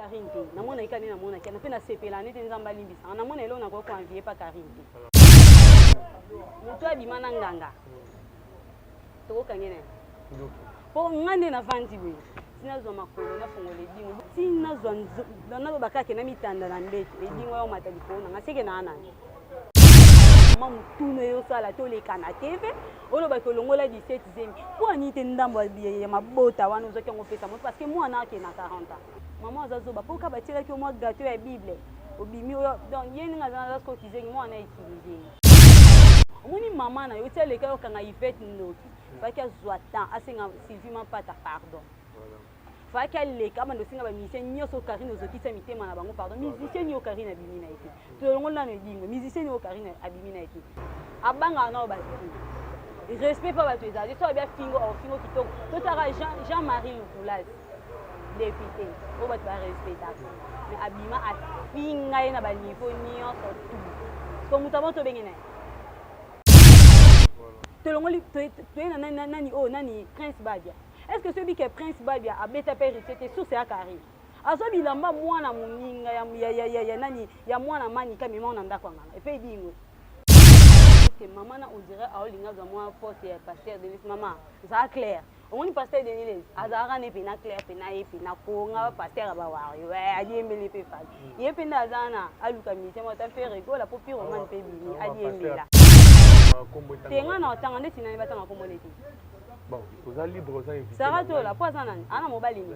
Karine te namona ikani namona kana pe na sepela nete nzamba limbisa namona elo na ko convier pa Karine te mutu abima na nganga to kangene po ngande na vandi we sinazwa makolo na fongole dingo sinazwa na bakake na mitanda na mbete edingo yo mata dipona ngaseke na anani mamu tuno yo sala to le kana TV olo ba ko longola 17 zemi po anite ndambo ya mabota wana uzoke ngopesa moto parce que moi na ke na 40 ans maman azazoba po ka batira ki mo gâteau ya bible obimi donc yeni ngaza ko kizengi moi na utiliser omoni mama na yo tele ka yo kanga ifet ndoki faki azwa temps asenga Sylvie Mapata pardon faki aleka bando singa ba musicien nyoso Karine ozokisa mitema na bango pardon musicien yo Karine abimi na ete to longola no dingo musicien yo Karine abimi na ete abanga na ba respect pa bato ezali so bien fingo au fingo kitoko to tara Jean-Marie Loulas député o bato ba respectable mais abima afinga na ba niveau nyonso tout ko mutabo to bengena to longoli to nani oh nani Prince Babia. Est-ce que celui qui est Prince Babia a bêta père c'était sous c'est à Karine azo bilamba mwana muninga ya nani ya mwana mani kama mwana ndako ngana et puis dingo que maman na on dirait a olinga za moi poste ya pasteur Denis maman ça clair on ni pasteur Denis azara ne pena clair pena e pena ko nga pasteur ba wa yo adi embele pe fa ye pena azana aluka mi c'est moi ta faire rigole pour pire man pe bini adi embela tenga na tanga ndeti na batanga komboleti. Bon, vous êtes libre, vous avez ça va tout là, pas ça nan, ana mobali ni.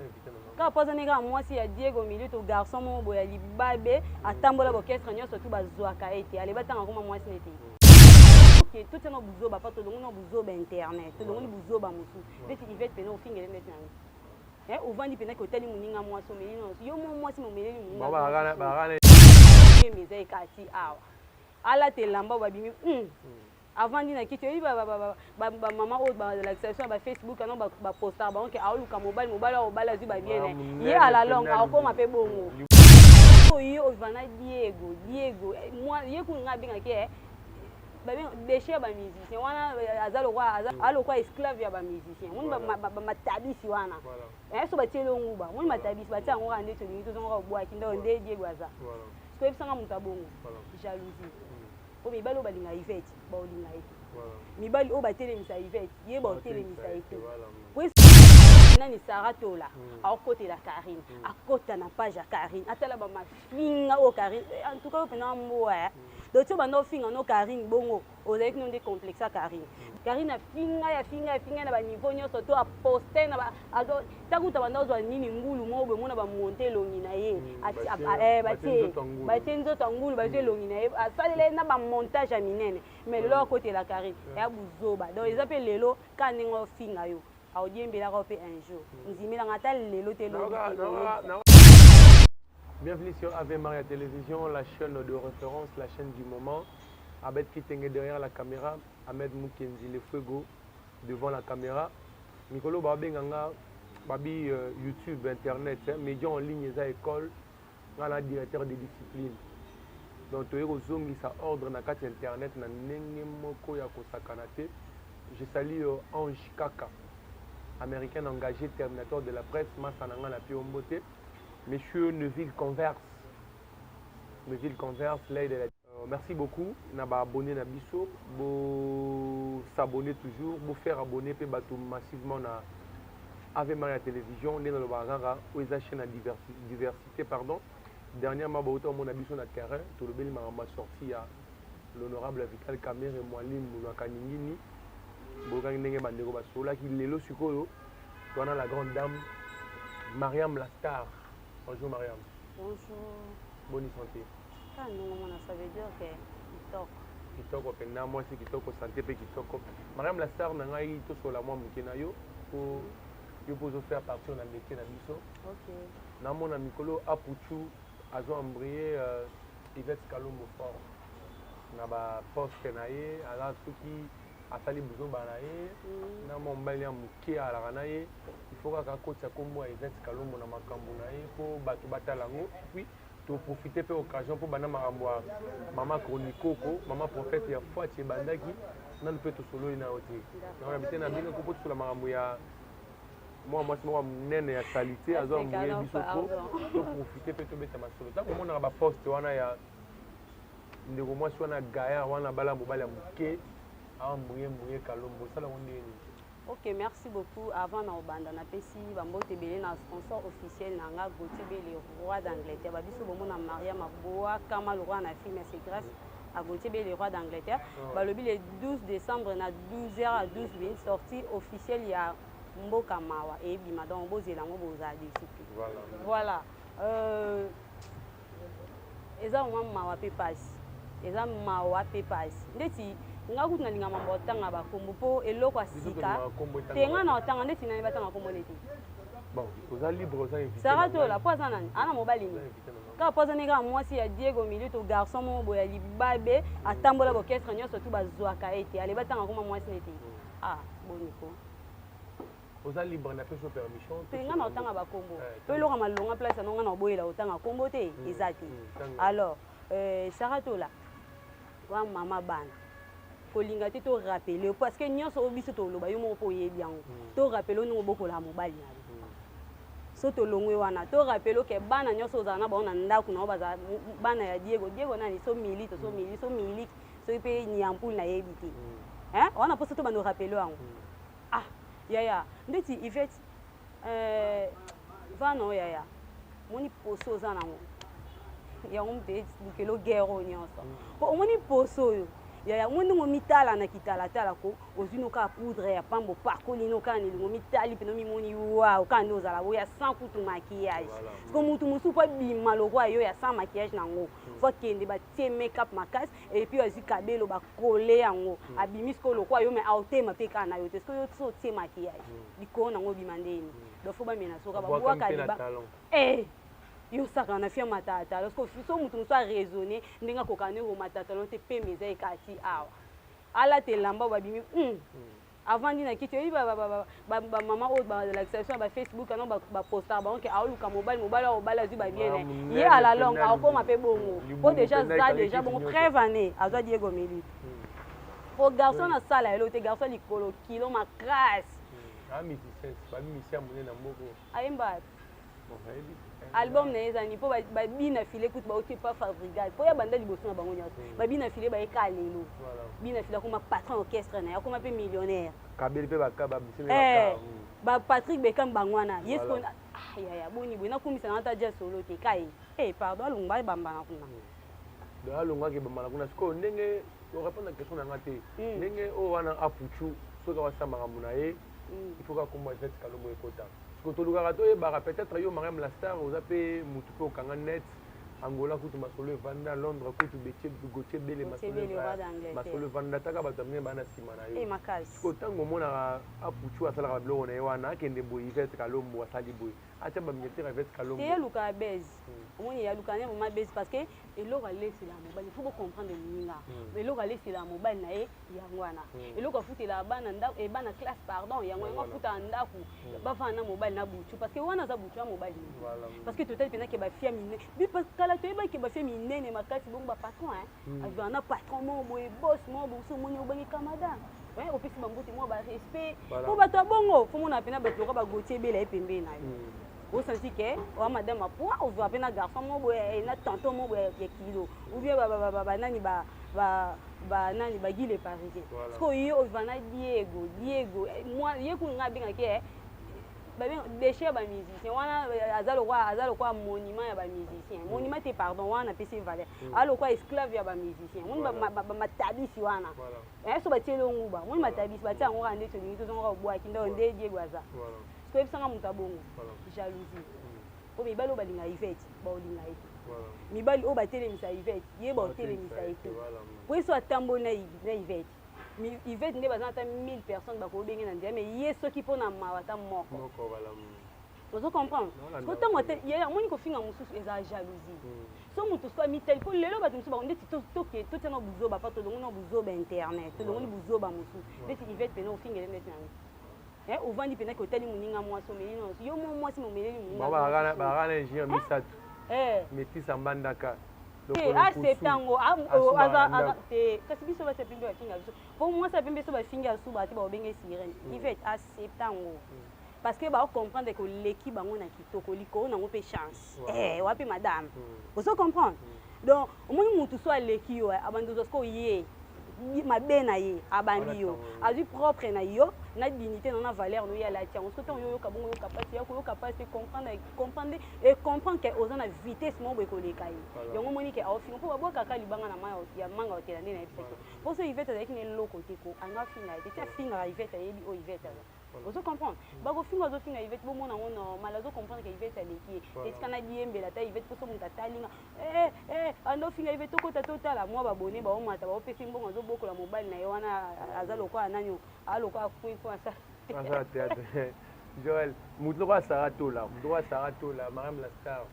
Quand pas ça nega moi si a Diego milieu to garçon mo boya libabe atambola orchestre nyo surtout bazwaka ete ale batanga koma moi si neti. OK, tout ça no buzo ba pas to no buzo ba internet, to no buzo ba musu. Ndeti Yvette pena o fingere ndeti na. O vandi pena ko tali muninga moi so meli no. Yo moi si mo meli muninga. Ba gana. Mes ay kati awa. Ala te lamba ba bimi. Avant dina kiti ba maman o ba l'accession ba Facebook non ba poster ba onke aoluka mobile o bala zu ba bien ye ala longue ako ma pe bongo oyi o vana Diego moi ye ku nga binga ke ba bien déchet ba musicien wana azalo kwa esclave ya ba musicien mun ba matabisi wana so ba tielo nguba mun matabisi ba tsango ka ndeto ni to zonga bwa kinda onde Diego aza ko ebisanga mutabongo jalousie o mibali o balinga Yvette ba olinga ete mibali o batelemisa Yvette ye ba otelemisa ete nani Saratola akotela Karine akota na page ya Karine atala ba mafinga o Karine en tout cas pena mboa donc tu bando finga no Karine bongo ozaki no de complexe à Karine finga na ba niveau nyonso to a poster na ba azo takuta bando zwa nini ngulu mo be mona ba monter longi na ye batie nzoto ngulu batie longi na ye asalele na ba montage ya minene mais lelo côté la Karine ya buzoba donc ils appellent lelo kaningo finga yo un jour. Bienvenue sur Ave Maria Télévision, la chaîne de référence, la chaîne du moment. Abed Kitenge derrière la caméra, Ahmed Mukenzi le Fuego devant la caméra. Nicolo Babenganga, Babi YouTube, Internet, médias en ligne, les écoles, la directeur des disciplines. Donc, tu es au Zongi, ça ordre na carte Internet, na Nengemoko Yakosakanate. Je salue Ange Kaka, américain engagé, terminateur de la presse, Massananga la Piombote. Monsieur Neuville Converse, l'aide de la... merci beaucoup. Naba abonné na biso, bo s'abonner toujours, bo faire abonner pe bato massivement na Ave Maria Télévision, né dans le Bagara, où ils achètent la diversité, pardon. Dernièrement, ba auto mon abiso na terrain, tout le bel m'a sorti à l'honorable Vital Kamer et Moalim Mounakaningini. Bogang ndenge bandeko basola ki lelo sikoyo tona la grande dame Mariam Lastar. Bonjour Mariam. Bonjour. Bonne santé. Ah non, ça veut dire que kitoko pena moi c'est kitoko santé pe kitoko. Mariam Lastar na ngai to sola moi mukena yo pour yo pozo faire partie na métier na biso. OK. Na mona mikolo apuchu azo embrayé Yvette Kalombo fort. Na ba poste na ye ala soki asali buzo banaye na mombali ya muke ala kanaye il faut ka kotsa kombo Yvette Kalombo na makambo na ye po bato batalango puis to profiter pe occasion po bana makambo mama Chronicoko mama prophète ya foi ti bandaki na pe to solo ina oti na habiter na bino ko po solo makambo ya moi moi nene ya qualité azo mouye biso trop to profiter pe to beta masolo tant on a ba poste wana ya ndeko moi si wana gaya wana bala mobali ya muke a mouye kalombo ça la on est. Ok, merci beaucoup. Avant na na pesi bambote belé na sponsor officiel nanga Gauthier Bell le roi d'Angleterre. Ba biso bomo na Maria Maboa kama le roi na film c'est grâce à Gauthier Bell le roi d'Angleterre. Ba lobi le 12 décembre na 12h à 12h sortie officielle ya Mboka Mawa et bima donc bozela ngo boza dessus. Voilà. Eza mawa pe passe. Eza mawa pe passe. Ndeti nga kuna linga mambo tanga ba kombo po eloko asika tenga na tanga ndeti na batanga kombo leti bon oza libre oza invité Sarah to la poza nani ana mobali ni ka poza nega mwasi ya Diego Milito garçon mo boya libabe atambola orchestre nyonso tu bazwaka ete ale batanga kombo mwasi neti boniko oza libre na peso permission tenga na tanga ba kombo pe eloko malonga place na nga na boyela otanga kombo te ezati alors Sarah to la wa mama bana kolinga te to rappeler parce que nyonso obiso to loba yo moko po yebi yango to rappeler no boko la mobali na so to longwe wana to rappeler ke bana nyonso za na ba na ndaku na baza bana ya Diego nani so milite so pe ni ampul na yebi te wana poso to bano rappeler yango yaya ndeti ifet vano yaya moni poso za nango ya umbe bukelo guerre nyonso po moni poso yo ya mwendo ngomitala na kitala tala ko ozino ka poudre ya pambo pakoli no ka ni ngomitali pe no mimoni wa ka ndo zala bo ya sans kutu maquillage ko mutu musu pa bima lo kwa yo ya sans maquillage nango faut kende ba tie make up makas et puis ozi kabelo ba coller yango abimis ko lo kwa yo me autema pe kana yo te ko yo so tie maquillage biko nango bimandeni do faut ba mena so ka ba wa ka liba yo saka na fia matata lorsque so mutu so raisonner ndinga kokane ko matata lo te pe meza ekati awa ala te lamba ba bimi avant dina kiti yo ba mama o ba l'accession ba Facebook non ba poster ba onke aoluka mobile o bala zu ba bien ye ala longue ako ma pe bongo po déjà bongo crève année azo Diego Meli o garçon na sala elo te garçon likolo kilo ma crasse musicien ba musicien mone na mboko ayemba album na ezani po ba bina file kutu ba oti pa fabricage po ya banda liboso na bango nyonso ba bina file ba eka lelo bina file kuma patron orchestre na ya kuma pe millionnaire kabeli pe ba bisime ba Patrick Bekam bangwana yesko ya boni bona kumisa na ta jazz solo te kai pardon alungba bambana kuna do alunga ke bambana kuna siko ndenge to répondre à question na ngate ndenge o wana apuchu so ka wasamba ngamuna ye il faut ka komba jet kalombo ekota kotoluka to yebaka peut-être yo Mariam la star oza pe mutu pe okanga net Angola kutu masolo evanda Londres kutu Gauthier Bell masolo evanda taka bato amine bana nsima na yo siko ntango omonaka apuchu asalaka biloko na ye wana akende boye Yvette Kalombo asali boye atia baminiatere Yvette Kalombo eyaluka ya base omoni eyaluka ne moma base parce que eloko alesila mobali il faut comprendre moninga eloko alesila mobali na ye yango wana eloko afutela bana ndako ebana classe pardon yango afuta ndako bafana na mobali na butu parce que wana aza butu ya mobali parce que total pena ke bafia mine kala toyeba ke bafia minene makasi bongo bapatron azwa na patron mo boye boss mo boso moni obangi kamada opesi bambote mwa barespect po bato ya bongo fo mona pena bato loka bagotie ebela ye pembeni na yo osanti ke oya madame apoi ozwa mpe na garçon mo boye na tonton mo boye ya kilo ou bien banani banani bagile parisien siko ye ozwa na Diego ye kunga abengaki déchet ba musicien wana azalo kwa monument ya ba musicien monument te pardon wana pesi valeur alo kwa esclave ya ba musicien moni ba matabisi wana so ba tielo nguba moni matabisi ba tia ngora ndeto lingi to ngora bwa kinda onde Diego aza so ebisanga mutu abongo jalousie o mibali o balinga Yvette ba olinga ete mibali o batelemisa Yvette ye ba otelemisa ete po eso atambo na Yvette Yvette nde baza ata 1000 personnes bakobenge na ndia mais ye soki mpona mawa ata moko ozo comprendre ko ntango ye amoni kofinga mosusu eza jalousie so motu so amitel po lelo bato mosusu ndeti totia na buzoba pa tolongo na buzoba internet tolongoli buzoba mosusu ndeti Yvette pene ofingele ndeti nango ovandi pene ke otali moninga mwasi omeli nyonso yo mo mwasi momeleli moninga bakana ingénieur misato metisa mbandaka asetango kasi biso basepembe bafinga biso po mwasi apembe so bafinga suba ate baobenge sirene Yvette asetango parce que ba comprendre que l'équipe bango na kitoko liko na ngope chance wapi madame vous comprendre donc au moins mutu so aleki yo abandozo ko yé mabe na ye abandi yo azui propre na yo na dignité na valeur no ya la tia on se temps yo kabongo yo capacité comprendre et comprendre que aux na vitesse mo beko le kai yango moni ke au fin ko ba kaka libanga na ma ya manga otela ndena epeko pour so iveta avec ne loko tiko anga finga ete tia finga iveta yebi o iveta vous comprendre ba ko finga zo finga iveta bo mona on normal zo comprendre que iveta leki et kana diembe la ta iveta ko so muta talinga ando finga iveta ko ta total moi ba bone ba o mata ba pesi mbongo zo boko la mobile na yo wana azalo ko ananyo aloko akuifo ça ça théâtre Joël mutu ko saratola Mariam la star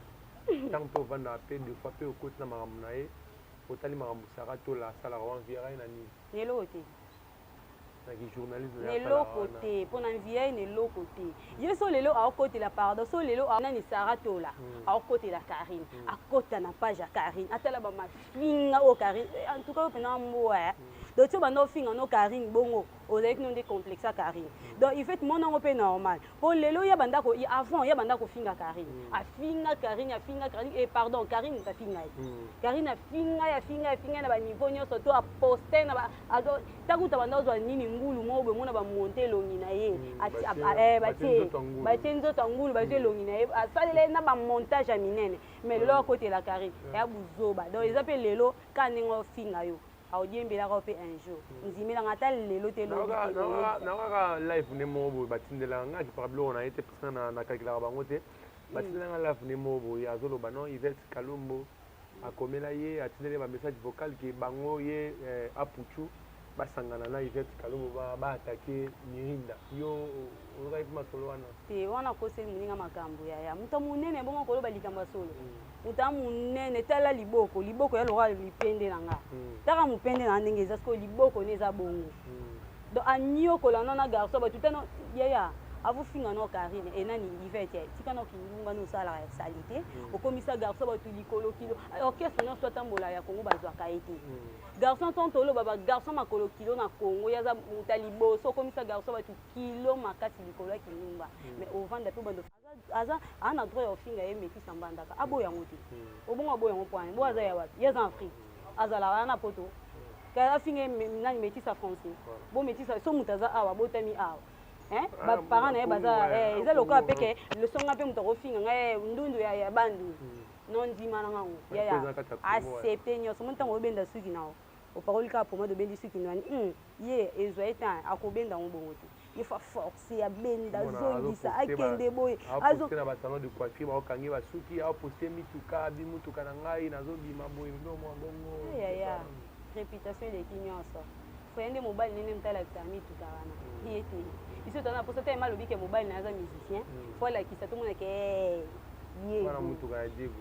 tant to vana pe deux fois pe au côté na Mariam nae otali Mariam saratola sala ro enviera na ni neloti na ki journaliste nelo côté pour envier nelo côté yeso lelo a côté la pardon so lelo a nani saratola a côté la Karine a côté na page ya Karine atala ba mafinga o Karine en tout cas pena mboa donc tu bando finga no Karine bongo o avec nous des complexes à Karine donc il fait mon nom normal pour lelo ya banda ko avant ya banda ko finga Karine a finga Karine et pardon Karine ta finga Karine a finga na ba niveau nyoso to a poster na ba ado takuta banda zo nini ngulu mo be mona ba monter longi na ye batie nzoto ngulu batie longi na ye asalele na ba montage ya minene mais lelo côté la Karine ya buzoba donc ils appellent lelo kaningo finga yo audiembela ko pe un jour nzimela ngata lelo te lo na live ne mo bo batindela nga ki parablo na été parce na calculer bango te batindela nga live ne mo bo ya zolo bano Yvette Kalombo akomela ye atindele ba message vocal ki bango ye apuchu basangana na Yvette Kalombo ba attaquer Mirinda yo orai kuma solo wana te wana ko se muninga makambo ya muta munene bongo ko lo balikamba solo muta munene tala liboko ya lora lipende nanga taka mupende na ndenge za sko liboko neza bongo do anyo ko lana na garso ba tutano ya avu finga no Karine enani Yvette tika no kindunga no sala ya salite okomisa garso ba tulikolo kilo orchestre no so tambola ya Kongo bazwa kaiti garçon tontolo baba garçon makolo kilo na Congo yaza mutalibo so komisa garçon ba kilo makati likolo ya kinumba mais au vent depuis bando aza ana droit au finga ye meti sambandaka abo yango te obongo abo yango point bo aza ya wapi yaza Afrique azala wana poto kala finga nani meti sa français bo meti sa so mutaza awa botami awa ba parents na baza eza lokola peke le songa pe mutako finga ngai ndundu ya bandu non ndima na ngango ya accepter nyoso montango obenda suki nao oparoli ka pour moi de bendi suki nani ye ezoeta akobenda ngobongote il faut forcer ya benda zongisa akende boye azo na batano de coiffure ba okangi ba suki a poster mituka bimutuka na ngai nazo bima boye ndo mo bongo ya réputation de kinyoso fende mobile nene mtala mituka wana yete iso tana posa te malobi ke mobile na za musicien faut la kisa tout monde ke wana mutu ka diego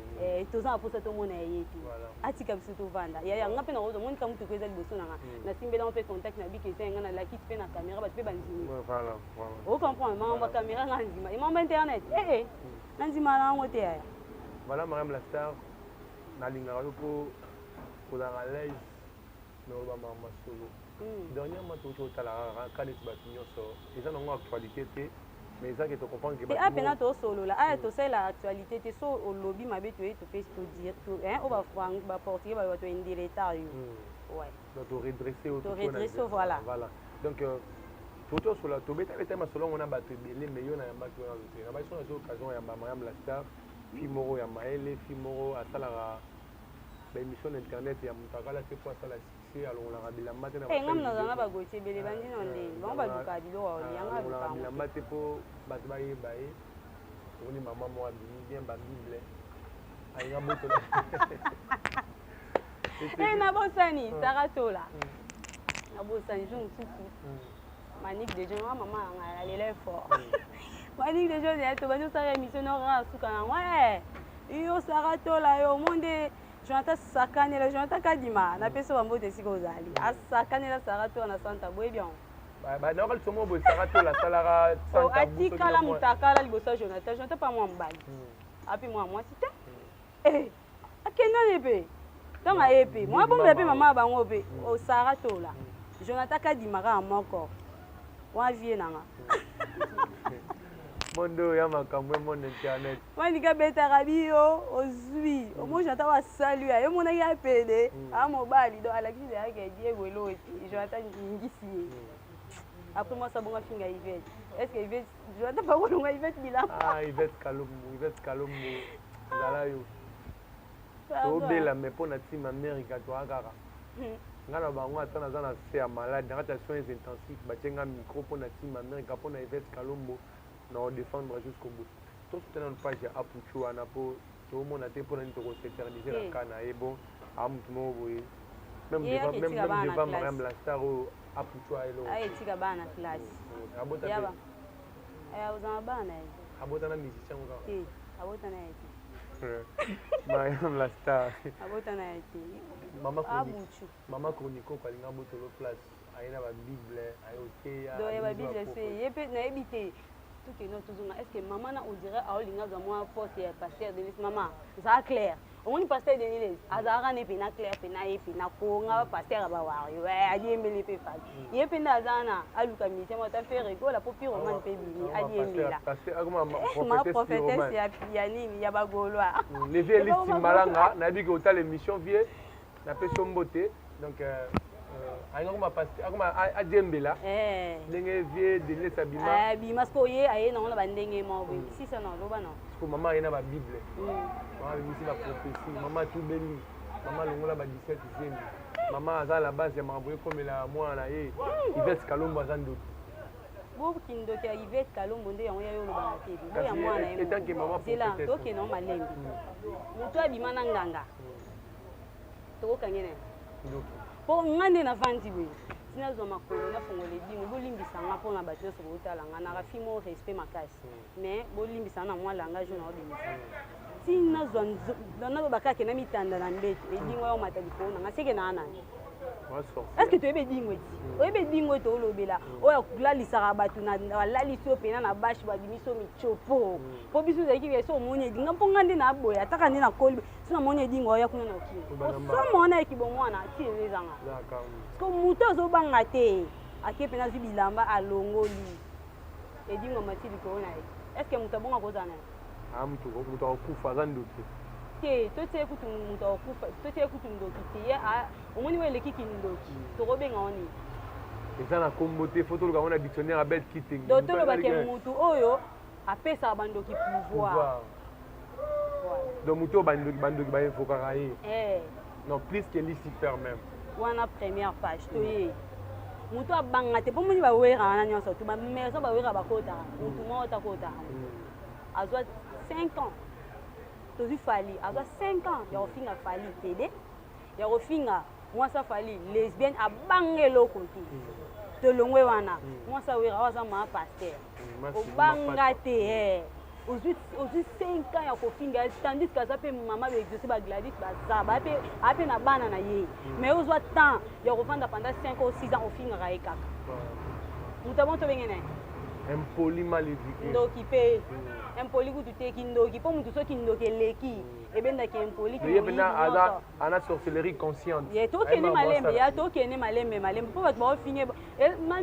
toza posa to mona yeti atika biso to vanda ya ngape na rozo monika mutu ko eza liboso na na simbela pe contact na bike zenga na la kit pe na caméra ba pe banzimi voilà o comprendre ma caméra na nzima et mon internet na nzima na ngote ya voilà Mariam la star na linga ko za à l'aise no ba mama solo dernièrement tu as la canette batinyoso ils ont une actualité mais ça que tu comprends que à peine to solo là to c'est la actualité te so au lobby ma beto et to face to dire to on va porter va to indirecta yo ouais donc to redresser voilà donc photo sur la to beta ma solo on a battu belé mais yo na yamba to na ba so na occasion ya Mariam la star Fimoro ya Maele Fimoro à salara émission internet ya mutakala c'est quoi ça la alors on a rabila matin na ngam na zanga ba gotie bele bandi non de bon ba duka bilo wa yanga ba rabila matin po ba ba ye ba ye oni maman moi bien ba bible ay nga boto na bosani saratola na bosani jong suku manik de gens maman nga lele fort manik de gens ya to ba no sa émission no ra suka na ouais yo saratola yo monde Jonathan Sakanela Jonathan Kadima na peso ba mbote siko zali asakanela Sarato na Santa Boy bien ba na kal somo bo Sarato la salara Santa Boy atika la mutakala liboso Jonathan pas moi mbali api moi cité akenda nepe tanga epe moi bombe epe mama bango pe o Sarato la Jonathan Kadima ka moko wa vie nanga Mondo ya makambo mon internet. Wani ka beta rabio ozwi. Omo jata wa salu ya. Yo mona ya pede. A mobile do alaki de yake Diego Loti. Jonathan ngisi. Après moi ça bonga finga Yvette. Est-ce que Yvette Jonathan pas ko Yvette bila? Ah Yvette Kalombo. Zala yo. To bela me pona team America to akara. Ngana bango atana zana se ya malade, ngata soins intensifs, batenga micro pona team America pona Yvette Kalombo na défendre jusqu'au bout. Tout ce dans page ya Apuchu ana po to mona te pona nito ko s'éterniser la kana et bon amutu mo boye. Même devant Madame la star Apuchu elo. Aye tika bana classe. Abota yaba. Aya uzama bana. Abota na musicien ko. Abota na yeti. Madame la star. Abota na yeti. Mama Chronico kwa linga botolo place. Aina ba Bible, ayo teya. Do ya Bible c'est yepe na ebité. Tout que nous toujours est-ce que maman on dirait a linga za moi poste ya pasteur Denis maman. Ça clair. On ni pasteur Denis azara ne pina clair pina e pina ko nga pasteur ba wa yo adi embele pe fa. Yepe na zana aluka miti mo ta faire rigolo pour pire roman pe bini adi embela. Pasteur aguma prophétesse ya pianini ya bagolwa. Les vieux listes malanga na bi ko ta l'émission vieux na pe sombote donc aguma pasteur aguma adembela ndenge vieux de lesabima bima sko ye aye na ona bandenge mo bo si ça non loba non ko mama ina ba bible mama bimisi ba prophétie mama tubeli mama longola ba 17 zemi mama aza la base ya maboye komela mwana ye Yvette Kalombo azando bo kindoki ya Yvette Kalombo nde yango yayo loba te bo ya mwana ye etanke mama prophétesse to ke no malembi mutu abima na nganga to kangene po ngande na vandi we sina zo makolo na fongole dingo bolimbisa nga pona bato so botala nga na rafi mo respect makasi mais bolimbisa na mwa langage na obimisa sina zo na bakake na mitanda na mbeto edingo yo mata dipona nga seke na anani est-ce que tu es dingo ti o ebe dingo to lobela o ya kulalisaka bato na lalisi o pena na bashi badimiso michopo po biso zaki so moni dinga mpo ngande na boya ataka ndi na koli sina moni dingo ya kuna na okini so mona ekibo mwana ti ezanga ko muto zo banga te ake pena zi bilamba alongoli edingo matili ko na est-ce que muto bonga kozana muto okufa zanduki totie kutu mutu okufa totie kutu ndoki te ye omoni we leki kindoki tokobenga oni eza na kombo te fo toluka ona dictionnaire abet kiting do tolobake mutu oyo apesaka bandoki pouvoir donc mutu oyo bandoki bainvokaka ye non plus que Lucifer même wana première page toye mutu abanga te mpo moni bawera wana nyonso to bamerso bawera bakotaka mutu moko takotaka azwa 5 ans tozi fali azwa 5 ans ya kofinga fali tede ya kofinga mwasa fali lesbienne abange eloko te tolongwe wana mwasa wera aza maa pasteur obanga te ozwi 5 ans ya kofinga tandis que aza mpe mama baexerce bagladis bazaba ape na bana na ye mais ozwa temps ya kofanda pendant 5 ou 6 ans ofingaka ye kaka moto abon tobenge naye impoli mal éduqué ndoki pe impoli kutu te kindoki po mutu soki ndoki eleki ebendaki impoli kindoki ana sorcellerie consciente ye tokende malembe ya tokende malembe po bato baofinge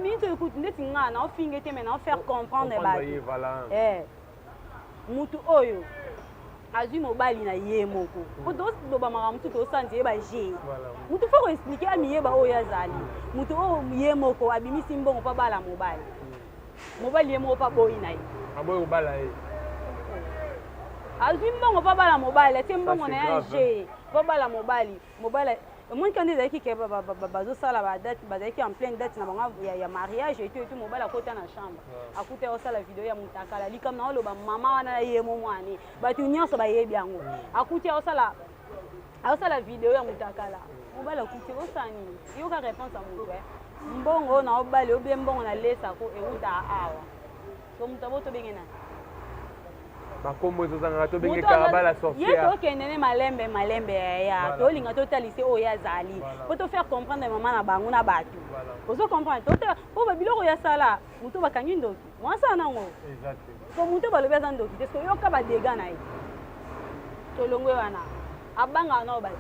minute ekutu ndeti nga na ofinge te me na ofaire comprendre bato mutu oyo azwi mobali na ye moko po toloba makambo mutu tosanti ye baje mutu fo koexplike amiyeba oyo azali mutu oyo ye moko abimisi mbongo mpo abala mobali ye moko mpo aboyi na ye aboyi kobala ye azwi mbongo mpo abala mobali atie mbongo na ye age mpo abala mobali omoni kandi ezalaki ke bazosala badate bazalaki en pleine date na bango ya mariage etu mobali akota na chambre akuta osala video ya mutakala likam na oloba mama wana na ye mo mwane bato nyonso bayebi yango akuti aosala video ya mutakala mobali akuti osani yoka réponse ya moto mbongo na obali obie mbongo na lesako euta awa so moto abo tobenge na bakombo ezozangaka tobenge karabala sorcière ye tokendene malembe ya tolinga totalise oyo azali po tofaire comprendre mama na bango na bato ozo comprendre po babiloko ya sala moto bakangi ndoki mwasa nango so moto balobi aza ndoki te so yoka badega na ye tolongwe wana abanga na bato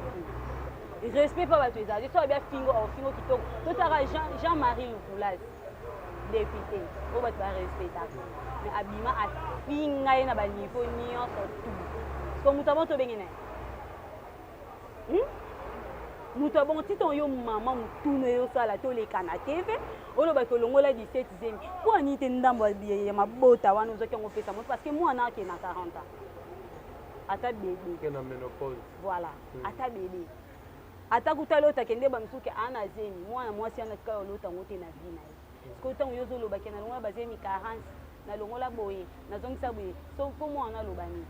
respect pa bato ezali so abia fingo kitoko totaka Jean-Marie Lukulasi député oyo bato barespecta mais abima afinga ye na baniveau nyonso tu so moto abon tobenge na ye moto abon ti ton yo mama motunu eyosala toleka na tv olobaki olongola 17 zemi mpo ani te ndambo ya mabota wana ozoki yango opesa moto parce que mwana ake na 40 ans ata bebe voilà ata bebe ata kutala otakende bamisuki ana zemi mwana mwasi ana tika olotango te na vie na ye siko ntango yo ozolobaki nalongola bazemi 40 nalongola boye nazongisa boye so mpo mwana alobani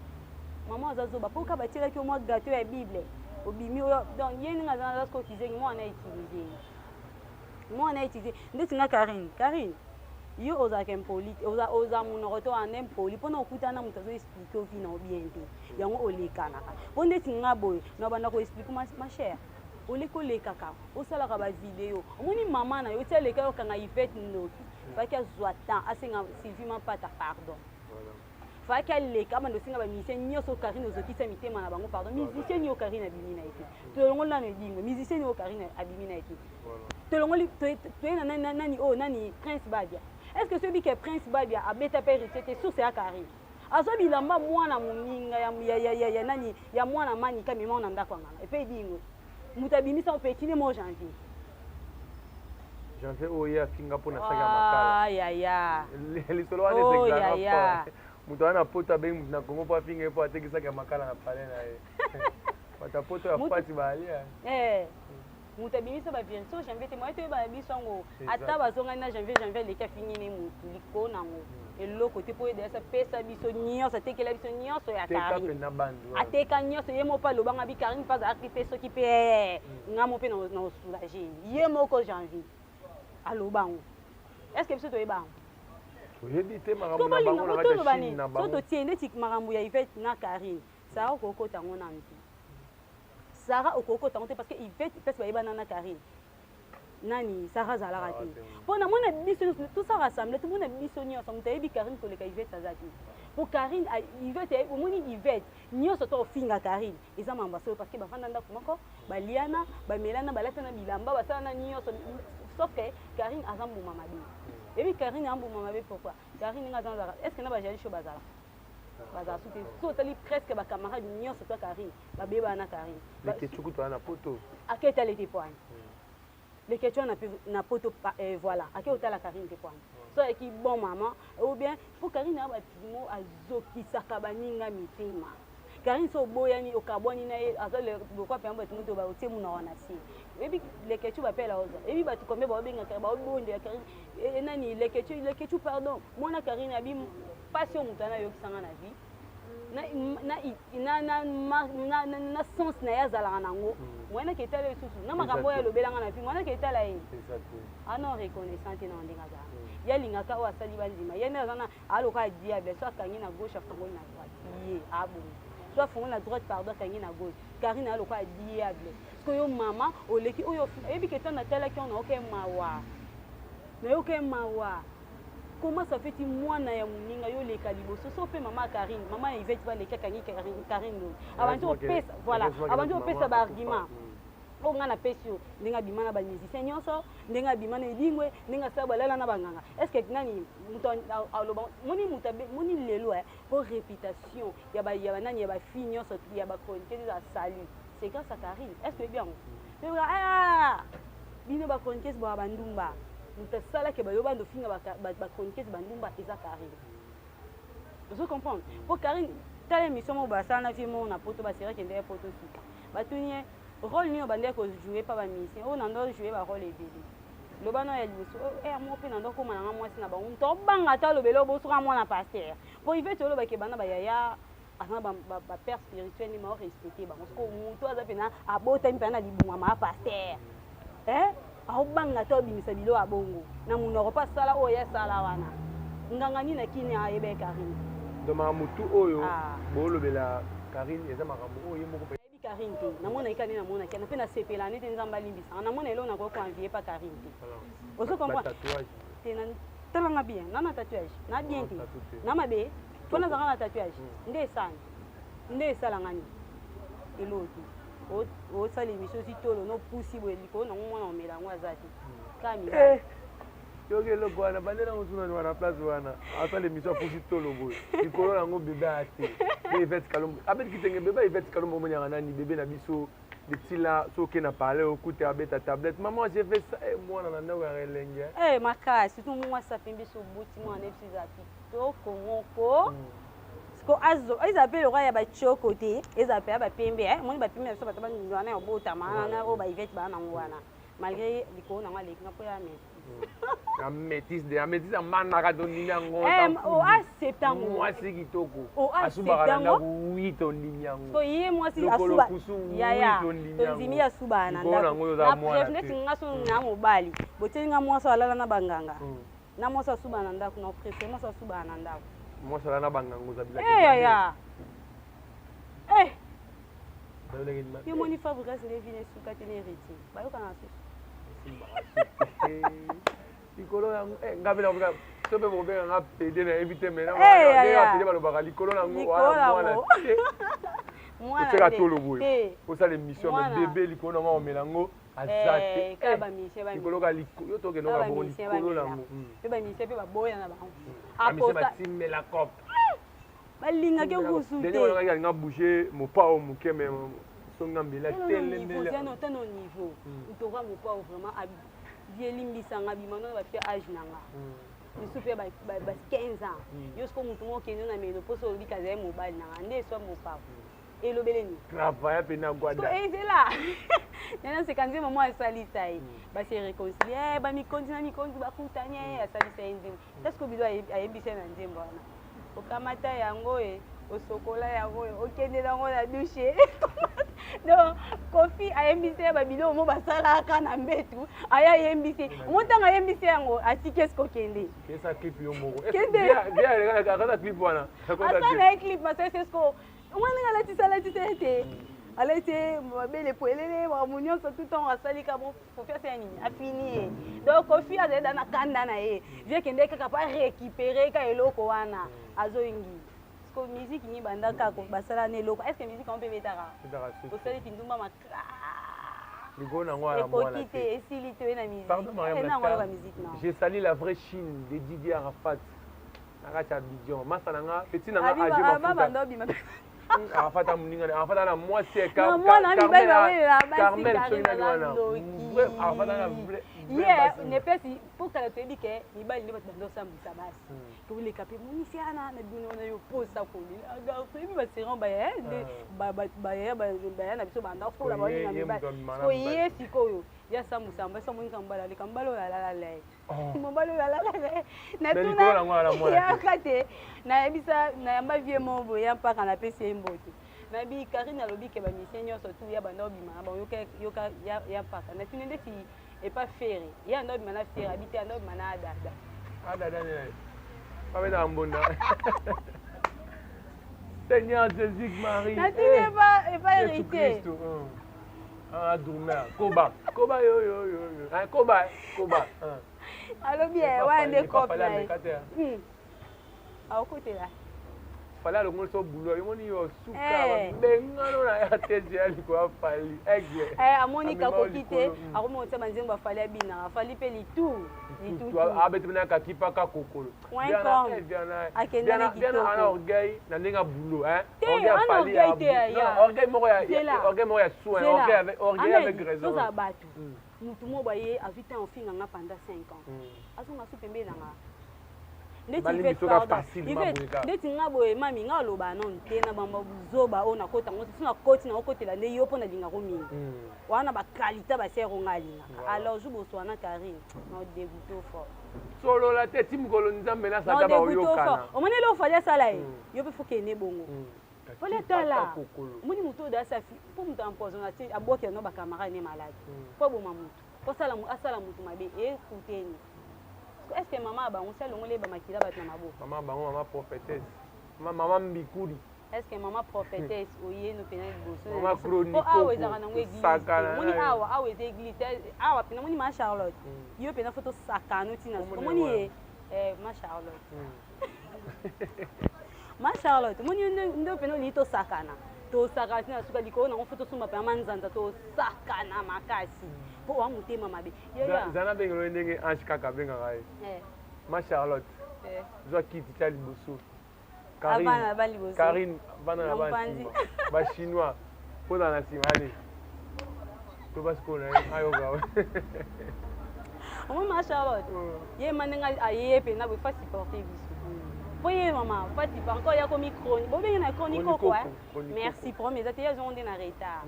mama azazoba mpo ka batiraki omwa gato ya bible obimi oyo donc ye ninga azana aza kokizengi mwana utilize ndeti nga Karine yo ozalaka impolite oza monoko to wana impoli mpona okutana na moto azoexplike ovi na obien te yango olekanaka mpo ndeti nga boye na banda koexplike ma chere oleki olekaka osalaka bavideo omoni mama na yo ti aleka yokanga Yvette Ndoki faki azwa temps asenga Sylvie Mapata pardon faki aleka abanda osenga bamusicien nyonso Karine ozokisa mitema na bango pardon musicien yo Karine abimi na ye te tolongoli nano edingo musicien yo Karine abimi na ye te tolongoli toye na nani oyo nani Prince Babia est-ce que celui qui est Prince Babia abeta pe recette source ya Karine azo bilamba mwana moninga ya nani ya mwana manika mema na ndako ngana epe edingo moto abimisa opetine mo janvier oyo afinga mpona saka makala yaya lisolo wana ezexagera moto wana poto abengi moto na kongo mpo afinga ye mpo atekisaka makala na pale na ye bata poto ya pati balia moto abimisa baviri so janvier te moye toyeba biso yango ata bazongani na janvier leki afingini motu likolo nango eloko te mpo edeyasa pesa biso nyonso atekela biso nyonso ya Karine ateka nyonso ye moko mpe alobanga bi Karine mpe azalaki mpe soki mpe nga mo mpe na osoulage ye moko janvier alobango est ce que biso toyebango toyebi te makambo na bango na kati ya Chine na bango so totie ndeti makambo ya Yvette na Karine Sarah okokota yango na mpi Sarah okokota yango te parce que Yvette pesi bayebana na Karine nani Sarah azalaka te mpo na mona biso tout ça rassemble tout mona biso nyonso moto ayebi Karine koleka Yvette aza te po Karine Yvette omoni Yvette nyonso to ofinga Karine eza mamba solo parce que bafanda ndako moko baliana bamelana balatana bilamba basalana nyonso sauf que Karine aza mbuma mabe ebi Karine a mbuma mabe pourquoi Karine nga azala est-ce que na bajali show bazala soute totali presque bacamarade nyonso to Karine babeba na Karine lekechuku to na poto aketa lete poani lekechu na poto voilà ake otala Karine te poani so eki bon maman ou bien pour Karine a batimo azokisaka baninga mitema Karine so boyani okabwani na ye azole lokwa pe ambo timoto ba otie muna wana si ebi lekechu ba pela oza ebi batu kombe ba obenga ka ba obonde ya Karine nani lekechu pardon mona Karine abi passion mutana yo kisanga na vie na sens na ya zalaka nango mwana ke tala susu na makambo ya lobelanga na fi mwana ke tala ye ana reconnaissante na ndinga za ya lingaka wa sali bandima yena zana aloka diable so akangi na gauche afongoli na droite ye abo soit fongoli na droite pardon akangi na gauche Karine aloka diable parce que yo mama oleki oyo ebi ke tana tala ki on oke mawa na yo ke mawa comment ça fait mwana ya muninga yo leka liboso so pe mama Karine mama Yvette va leka kangi Karine avant to pesa voilà avant to pesa ba argument o ngana pesio ndinga bimana ba musicien nyonso ndinga bimana edingwe ndinga sa balala na banganga est-ce que nani muto aloba moni lelo pour réputation ya ba nani ya ba fille nyonso ya ba chronique de salut c'est grâce à Karine est-ce que bien bino ba chronique ba bandumba mutasala ke bayoba ndo finga ba chronique bandumba eza Karine vous comprenez pour Karine telle émission mo basana fi mo na poto ba série kende poto sika batunie rôle ni obande ko jouer pa ba mission o nando jouer ba rôle ebele lobano ya liboso mo pe nando ko mananga mwasi na bango to banga ta lobelo bo suka mwana pasteur pour Yvette loba ke bana ba yaya ana ba père spirituel ni ma respecter ba parce que muto aza pena abota mpana libunga ma pasteur aobanga to bimisa bilo abongo na munoko pa sala oya sala wana nganga ni na kini ayebe Karine de ma mutu oyo bolobela Karine eza makambo oyo moko Karine te namona ikani namona kana pe na sepela nete nzamba limbisa namona elo na ko convier pa Karine te ozo comprendre tatouage te na talanga bien na tatouage na bien te na mabe pona zanga na tatouage nde sala ngani elo te o sali miso si tolo no pusi bo eliko na mwana omela ngwa zati kami Ok, le quoi, na bande na musuna ni wana place wana. Ata l'émission pour tout le boy. Likolo na ngo bébé até. Bébé Kalombo. Abet kitenge bébé Yvette Kalombo monyanga nani bébé na biso. De tila so ke na parler au côté abet ta tablette. Maman, j'ai fait ça et moi na na wa relenge. Eh maka, surtout moi ça fait biso bouti moi na psi zapi. To komoko. Ko azo, ils appellent le roi ya ba chokoté, ils appellent ba pembe, moi ba pembe so ba ta ba ngwana ya bota mana o ba Yvette ba na ngwana. Malgré likolo na ngale kinga po ya me. Améthyste de améthyste amana doni yango o acceptant moi c'est kitoko asubaka na oui ton yango so yé moi si asuba ya to zimi ya suba na ndako na préfet nga so na mobali botenga moi so alala na banganga na moi so suba na ndako na préfet moi so suba na ndako moi so alala na banganga za bila ya yo moni Fabrice Levine suka tene héritier ba yo kana so likolo yango ngabe na buka sobe mo be nga pede na éviter mais na nga pede ba lo baka likolo nango wala mwana teka tolo boye ko sa l'émission mais bébé likolo nango o melango azate ka ba mise ba likolo ka likolo yo toke no ba bo likolo nango pe ba mise pe ba boya na ba apo ba timela cop balinga ke kusu te deni wala nga bouger mo pa o muke mais songa mbela tele mbela tano niveau utoka mo pa vraiment limbisanga bimano bapia âge nanga misu pe ba 15 ans yosko mutu mokende na meno poso olobika zaye mobali nanga nde so mopapa elobeleni travaille pe na gwada so ezela nana sekanzi maman asalisa ye basi réconcilier ba mikondi na mikondi bakutanye asalisa ye nzembo est-ce que bido ayembisa na nzembo wana okamata yango osokola yango okende nango na douche donc Kofi ayembise babilo mo basalaka na mbetu aya yembise montanga yembise yango atike skokende kesa clip yo moko bien regarde akata clip wana akana clip masese sko mwana la tite alete mabele poelele ba munyoso tout temps asalika bon faut faire ça nini a fini donc Kofi azeda na kanda na ye vie kende kaka pa récupérer ka eloko wana azoingi ko musique ni banda ka ko basala ne loko est-ce que musique on peut betara ko sali tindumba makra ligona ngwala mwana ekokite esilite na musique pardon j'ai sali la vraie Chine de Didier Arafat nakati Abidjan masala nga petit na nga aje mafuta Arafat amuninga Arafat na moi c'est Carmel Soina wana Arafat na vrai yeah ne pesi pour que tu dike ni bali ne batando sambisa basi to le kapé munisiana na bino na yo posa ko ni aga ko mi basiran ba ye ba na biso banda ko la ba ni na ba ko ye sikoyo ya sambusa mbasa mo nkambala le kambalo la la la mo balo la la na tuna ya kate na ebisa na yamba vie mo bo ya mpaka na pesi mbote na bi Karine alobi ke ba misenyo surtout ya banda obima ba yoka ya mpaka na tunende fi et pas faire. Il y a un autre mana faire habiter un autre mana adada. Adada ne. Pas mettre en bonne. Seigneur Jésus-Marie. Na tu n'es pas hérité. Ah douma. Koba yo. Ah koba. Allo bien, ouais des copains. À côté là. Fala lo ngolso bulo yimoni yo suka bengano na ya tezi ali kwa fali egle amoni ka kokite akomo tsa manzemba fali abina fali pe litu abeti na ka kipa ka kokolo bien ana orgueil na ndinga bulo orgueil fali orgueil mo ya soin orgueil avec raison ça batu mutu mo baye avita en finga nga pendant 5 ans asonga supembe na nga ndeti nga boye mami nga aloba non te na bamba buzoba o na kota ngo sina koti na okotela nde yo pona linga ko mingi wana ba qualité ba sero nga linga alors je boso na Karine no dégoûté fort solo la tête timgolo nzambe na saka ba oyokana o mone lo fallait ça là yo pe foke ne bongo fallait ta là moni muto da sa fi pour muto empoisonner ti aboki no ba camarade ne malade po bo mamuto po sala muto mabe écoutez est-ce que maman a on sait le ba makila bat na mabo maman prophétesse maman mbikuri est-ce que maman prophétesse oye no pena boso maman chronique awa ezaka na église moni awa église awa pena moni ma Charlotte yo pena photo sakano tina moni ma Charlotte ma Charlotte moni ndo pena lito sakana tosaka tina suka likolo nango fo tosomba mpe manzanza tosakana makasi mpo wa motema mabe zana bengelo ndenge ange kaka abengaka ye ma Charlotte zwa kiti tia liboso Karine bana na basimba bachinois mpona na nsima ale to basikona ye ayoka omoi ma Charlotte ye ma ndenge aye mpe na boye fa supporte biso po ye mama fa supporte encore ya komi chronique bobenge na chronique oko merci premier eza te ye zongo nde na retard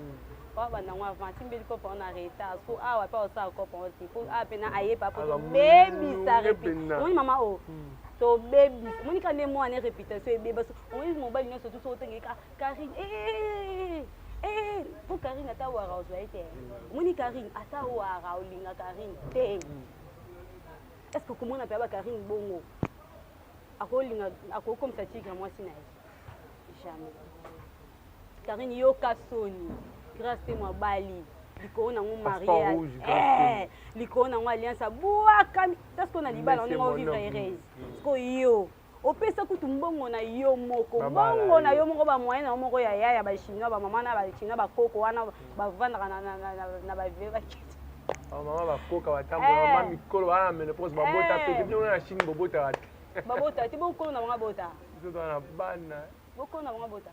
po bandango avant timbeli kopa o na retard po awa mpe osala kopa oti po awa mpe na aye pa po tobebisa repite omoni mama o tobebisa omoni ka nde mwana réputation ebeba so omoni mobali nyonso tu so otengeka Karine po Karine ata wara ozwa ye te omoni Karine ata wara olinga Karine te est ce que komona mpe aba Karine bongo akolinga akokomisa tigre mwasi na ye jamais Karine yoka soni grâce te mobali likolo nango mariage likolo nango alliance abwakami taske na libala ndenge ovivre heureuse siko yo opesa kutu mbongo na yo moko bongo na yo moko bamoyen na yo moko ya yaya bachinois bamama na bachinois bakoko wana bavandaka na bavie bakiti mama bakoka batambola mama mikolo wana na ménopause babota pete bino na chine bobotaka te babota te bokolo na banga bota biso twana bana bokolo na banga bota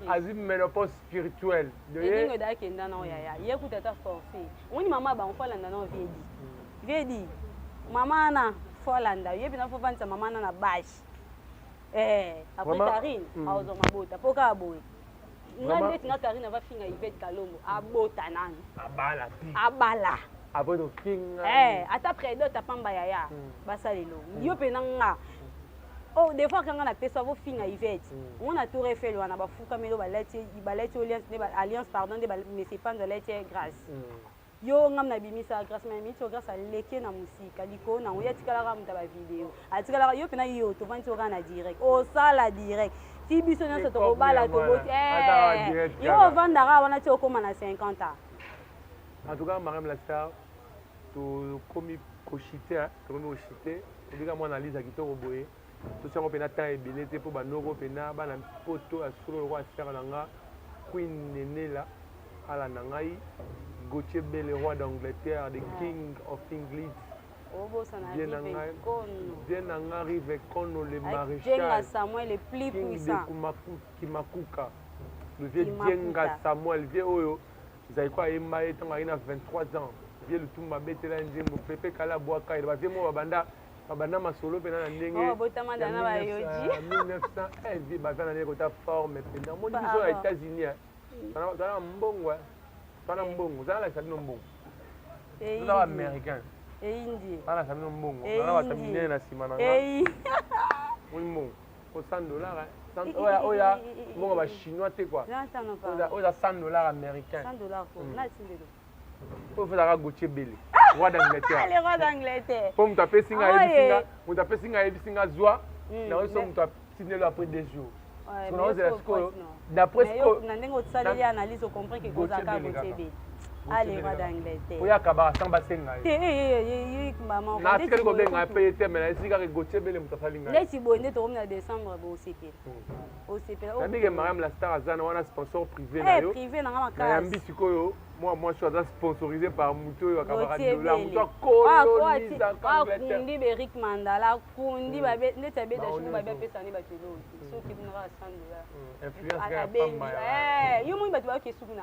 azwi ménopause spirituelle ndenge dakenda na yaya ye kuta ata forcé omoni mama bango fo alanda na viedi mama ana fo alanda ye mpena fo vandisa mama ana na bashe après Karine azwa mabota mpo kaka boye nga ndeti nga Karine avafinga Yvette Kalombo abota nani abala après tofinga ata prédote apamba yaya basalelo yo mpena nga oh des fois kanga na pesa vo finga Yvette on a tout refait wana bafuka melo baleti alliance pardon de mais c'est pas de leti grâce yo ngam na bimisa grâce mais mito grâce à leke na musika liko na oya tikala ka muta ba video atikala yo pena yo to vanti na direct o sala direct ti biso na so to bala to boti yo vandara wana ti okoma na 50 ans en tout cas Mariam la star to komi kochité to komi kochité ndika mwana analyse kitoko boye tosango mpena temps ebele te mpo banoko mpena bana poto ya solo lokwa asere na nga queen nenela ala na ngai Gauthier Bell, roi d'Angleterre, the king of England. Bien en arrive Kono le maréchal. Samuel le plus puissant. Kimakuka. Le vieux Dienga Samuel, vieux Oyo. Zaïkwa Emma est en 23 ans. Vieux le tout mabete la nzembo. Pepe Kala Boaka. Il va dire moi Babanda. Babanda Masolo pena ndenge. Oh botama dana ba yoji. 1901 bazana ndenge kota forme pena. Mo biso aux États-Unis. Dans mbongo. Pana mbongo, zala la sabino mbongo. Zala américain. Indien. Zala sabino mbongo. Zala watamine na simana. Mbongo. Au $100. Oya, mbongo ba chinois te quoi. Oya $100 américain. $100 pour na tindelo. Faut faire la Gauthier Bell. Roi d'Angleterre. Le roi d'Angleterre. Pour m'taper singa ebisinga zwa. Na oso m'taper tindelo après 2 jours. D'après ce que ndenge osaleli analyse comprend que kozaka Gauthier allez roi d'Angleterre oya kabara samba senga ye mama na tikali ko benga paye te mais esika ke Gauthier Bell mutafalinga leti bonde to na décembre bo CP na bige Mariam la star azana wana sponsor privé na yo privé na ngama na yambi sikoyo moi je suis sponsorisé par Muto yo kabara dollar Muto colonise Angleterre kundi Beric Mandala kundi babe ndeta be dashu babe pesa ni batelo soki kunaka $100 influence ya pamba yo mo batu ba ke sukuna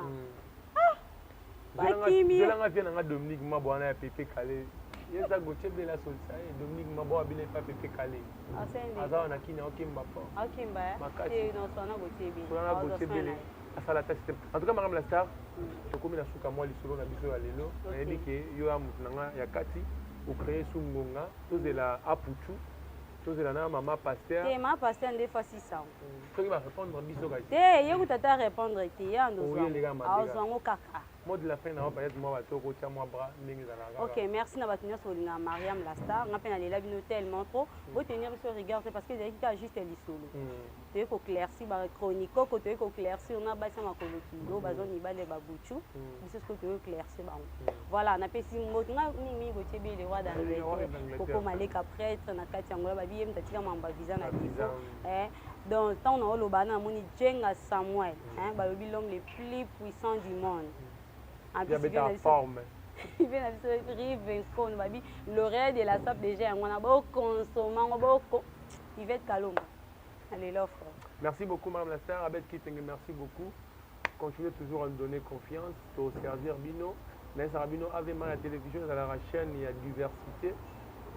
zelanga vie nanga Dominique Mabwana ya Pepe Kale yeza Gauthier Bell asolisa Dominique Mabwana bile pa Pepe Kale azawa na kini okimba po okimba makati no sona Gauthier Bell asala ta système en tout cas Mariam la star tokomi na suka mwa lisolo na biso ya lelo nayebi ke yo ya mutu nanga ya kati ocréer sungonga tozela aputu tozela na mama pasteur te mama pasteur nde fa 600 soki ba répondre biso kasi te ye kutata répondre te ya ndo azwango kaka mot de la fin na peut-être moi bato ko tia moi bras ndenge za la. OK, merci na bato nyonso linga Mariam la star nga pe na lela bino tellement trop bo tenir sur regard parce que j'ai dit juste lisolo te ko clairci ba chronique ko te ko clairci on a ba sama ko lo ba zone ba le ba buchu c'est ce que te clairci ba voilà na pe si mot nga mingi go tebe le roi d'Angleterre ko maleka prêtre na kati yango ba biem tatika mamba visa na biso donc tant on a le bana moni Jenga Samuel balobi l'homme le plus puissant du monde. Il y avait ta forme. Il vient de rive con babi l'oreille de la sape déjà on a beau consommer on beau il va être calme. Allez l'offre. Merci beaucoup madame la star Abed Kitenge, merci beaucoup. Continuez toujours à nous donner confiance au servir Bino. Dans Sarabino avait mal à la télévision dans la chaîne il y a diversité.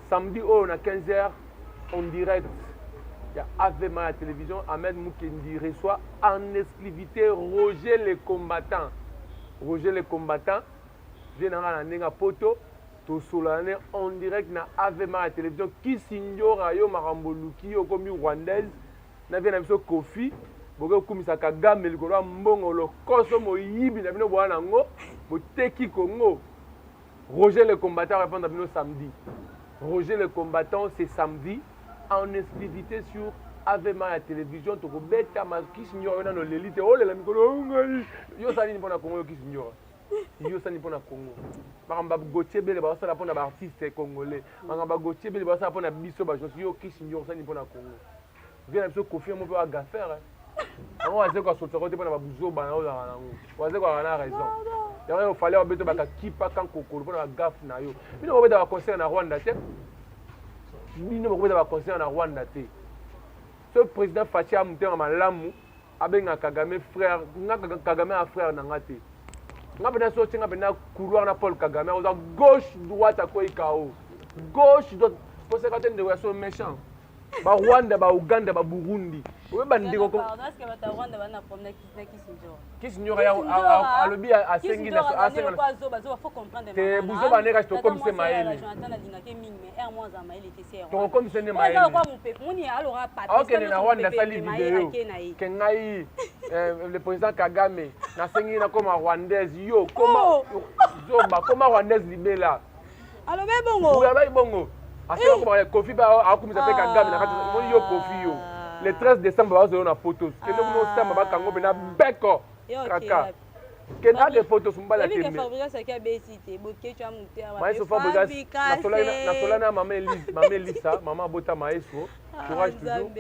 Samedi on a 15h en direct. Il y a AVMA à la télévision, Ahmed Moukendi reçoit en exclusivité Roger le combattant. Roger le combattant, je viens de poto, to solane en direct na AVMA à la télévision, qui signora yo maramboluki yo comme rwandaise, na vient na biso Kofi, bogo kumisa Kagame likolo mbongo lo koso mo yibi na bino bwana ngo, bo teki Congo. Roger le combattant répond à bino samedi. Roger le combattant c'est samedi. En exclusivité sur AVMA à la télévision, tu as ma qui signore dans l'élite. Oh, les amis, yo sani pour la Congo qui signore. Yo sani pour la Congo. Maramba Gauthier Bele ba sala pour na artiste congolais. Maramba Gauthier Bele ba sala pour na biso ba yo qui signore sani pour la Congo. Viens biso confirmer pour ga faire. On va dire quoi sortir côté pour na buzo ba na o la nango. On va dire quoi na raison. Il fallait obeto ba kipa kan kokolo pour na gaf na yo. Bino obeta ba concert na Rwanda te. Bino obeta ba concert na Rwanda te. Ce président Fachi a monté en malamu avec Kagame frère, Kagame a frère nangate. Nga bena sorti nga bena couloir na Paul Kagame, on a gauche droite à quoi ikao. Gauche droite, pour ces de relations méchants. Ba Rwanda, ba Uganda, ba Burundi. Oui bandiko ko. Est-ce que ba Rwanda ba na problème qui signora? Qui signora ya a lobi a sengi na a sengi. Faut comprendre. Te buzo ba ne reste comme c'est maël. To comme c'est ne maël. OK na Rwanda sali vidéo. Kengai le président Kagame na sengi na comme rwandaise yo comment zoba comment rwandaise libela. Alors be bongo. Oui ba bongo. Asema comme Kofi ba akumisa pe Kagame na kati mo yo Kofi yo. Le 13 décembre ba zo na photos. Kene mo samba ba kango bena beko. Kaka. Kena des photos sumba la télé. Fabrice qui a bécité, boké tu as monté à ma Fabrice na solana maman Lisa, maman Bota Maestro. Courage toujours.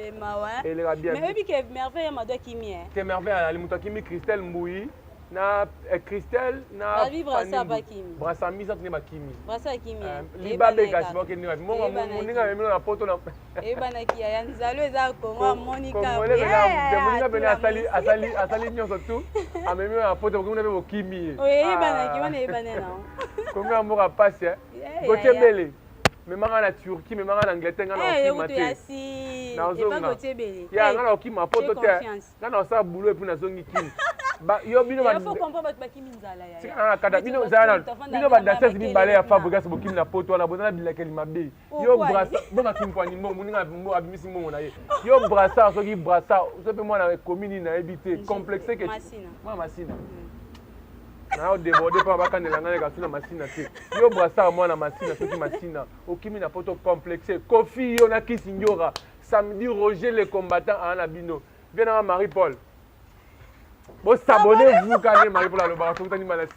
Elle ira bien. Mais puis que merveille ma doit kimi hein. Que merveille ali muta kimi Christelle Mbouyi. Na Christelle na Brassa Bakimi. Brassa misa tene bakimi. Brassa kimi. Liba bega simoke ni mo moninga memi na poto na. E bana kia ya nzalo eza Kongo Monica. Moninga bena asali nyonso tu. Amemi na poto ko na be bokimi. Oui, bana ki wana e bana na. Kongo amora passe. Gauthier Bele. Memanga na Turquie, memanga na Angleterre ngana okimate. Na ozonga. Ya ngana okima poto te. Ngana osa boulot et puis na zongi kimi. Ba yo bino ba faut comprendre ba kimi nzala ya. Sika kada bino zana bino ba danseurs bi balé ya Fabrice bokimi na poto na bozana bilakeli mabe. Yo brassa bonga kimi kwa nyimbo muninga mo abimisi mo na ye. Yo brassa soki brassa so pe moi na commune na éviter complexé que moi masina. Na o débordé pa bakandela ngana ka suna masina te. Yo brassa moi na masina soki masina okimi na poto complexé. Kofi yo na Kisinyora samedi Roger le combattant à Nabino. Viens à Marie-Paul. Bon, s'abonnez-vous quand même, Marie-Paul, à l'Obaration, vous avez mal à